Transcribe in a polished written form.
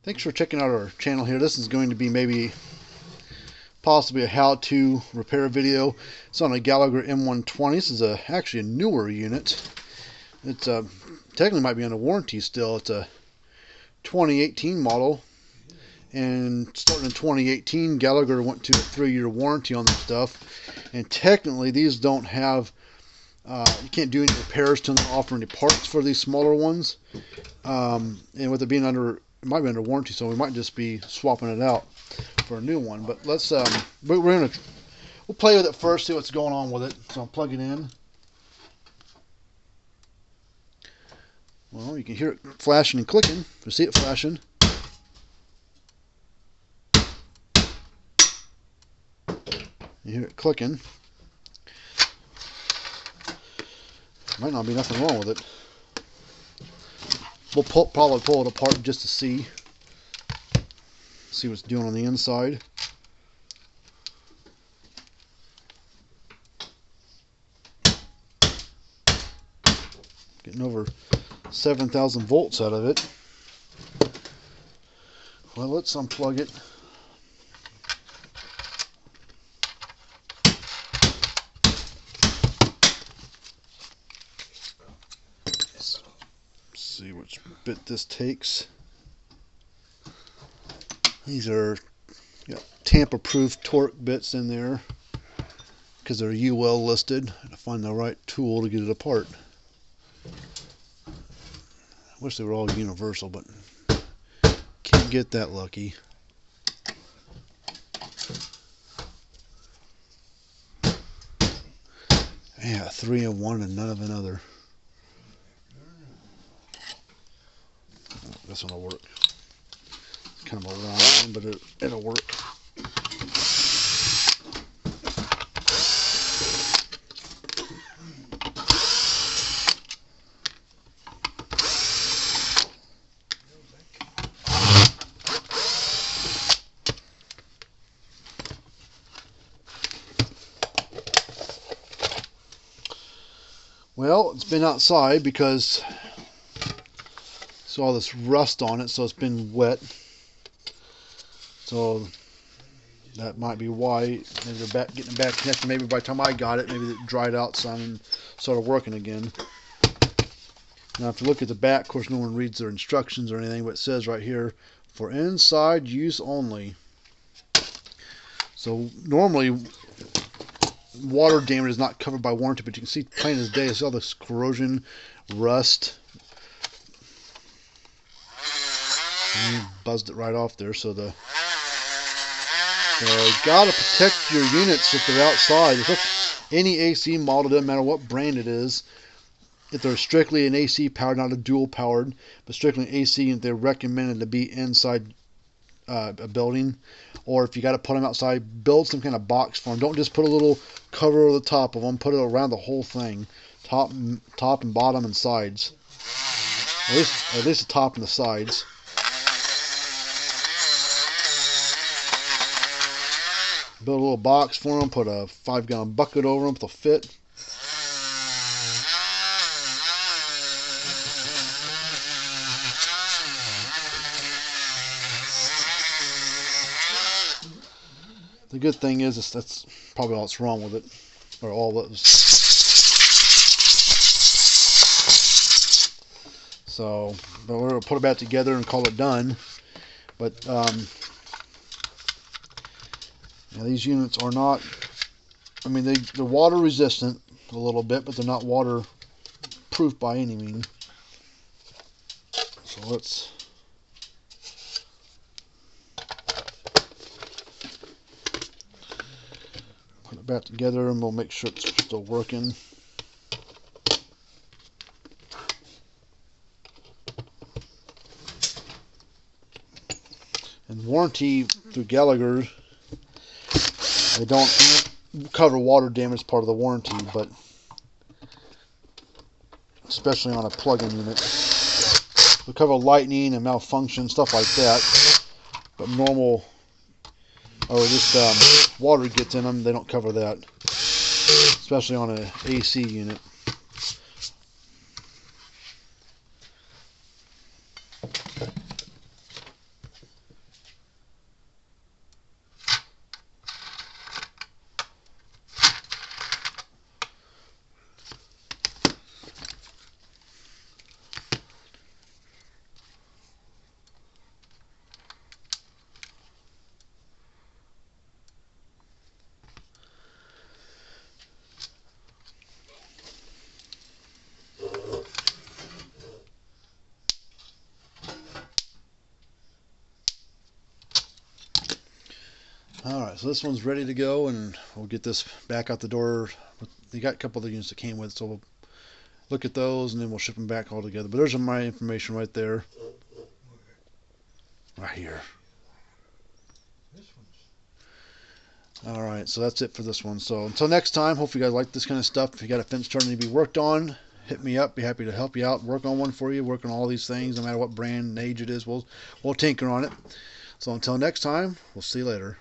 Thanks for checking out our channel here. This is going to be maybe possibly a how-to repair video. It's on a Gallagher M120. This is actually a newer unit. It's technically might be under warranty still. It's a 2018 model, and starting in 2018 Gallagher went to a 3-year warranty on this stuff, and technically these don't have you can't do any repairs to them, offer any parts for these smaller ones, and with it being under, it might be under warranty, so we might just be swapping it out for a new one. But let's we'll play with it first, see what's going on with it. So I'll plug it in. Well, you can hear it flashing and clicking. You see it flashing. You hear it clicking. Might not be nothing wrong with it. We'll probably pull it apart just to see what's doing on the inside. Getting over 7,000 volts out of it. Well, let's unplug it. See which bit this takes. These are Tampa-proof torque bits in there because they're UL listed. To find the right tool to get it apart. I wish they were all universal, but can't get that lucky. Yeah, 3 in one and none of another. This one will work. It's kind of a long one, but it'll work. Well, it's been outside because all this rust on it, so it's been wet. So that might be why. Maybe they're getting it back connected. Maybe by the time I got it, maybe it dried out some and started working again. Now, if you look at the back, of course, no one reads their instructions or anything, but it says right here, for inside use only. So normally, water damage is not covered by warranty, but you can see plain as day, see all this corrosion, rust. And buzzed it right off there. So you gotta protect your units if they're outside. Any AC model, doesn't matter what brand it is. If they're strictly an AC powered, not a dual powered, but strictly an AC, and they're recommended to be inside a building, or if you got to put them outside, build some kind of box for them. Don't just put a little cover over the top of them. Put it around the whole thing, top and bottom and sides. At least the top and the sides. Build a little box for them, put a 5-gallon bucket over them, they'll fit. The good thing is that's probably all that's wrong with it, or all that was. So, but we're going to put it back together and call it done. But now these units are not, I mean, they're water resistant a little bit, but they're not water proof by any means. So let's put it back together and we'll make sure it's still working. And warranty through Gallagher, they don't cover water damage as part of the warranty, but especially on a plug-in unit. They cover lightning and malfunction, stuff like that. But normal, or just water gets in them, they don't cover that. Especially on an AC unit. Alright, so this one's ready to go, and we'll get this back out the door. They got a couple of the units that came with, so we'll look at those and then we'll ship them back all together. But there's my information right there. Right here. Alright, so that's it for this one. So until next time, hope you guys like this kind of stuff. If you got a fence charger to be worked on, hit me up. Be happy to help you out. Work on one for you. Work on all these things, no matter what brand and age it is. We'll tinker on it. So until next time, we'll see you later.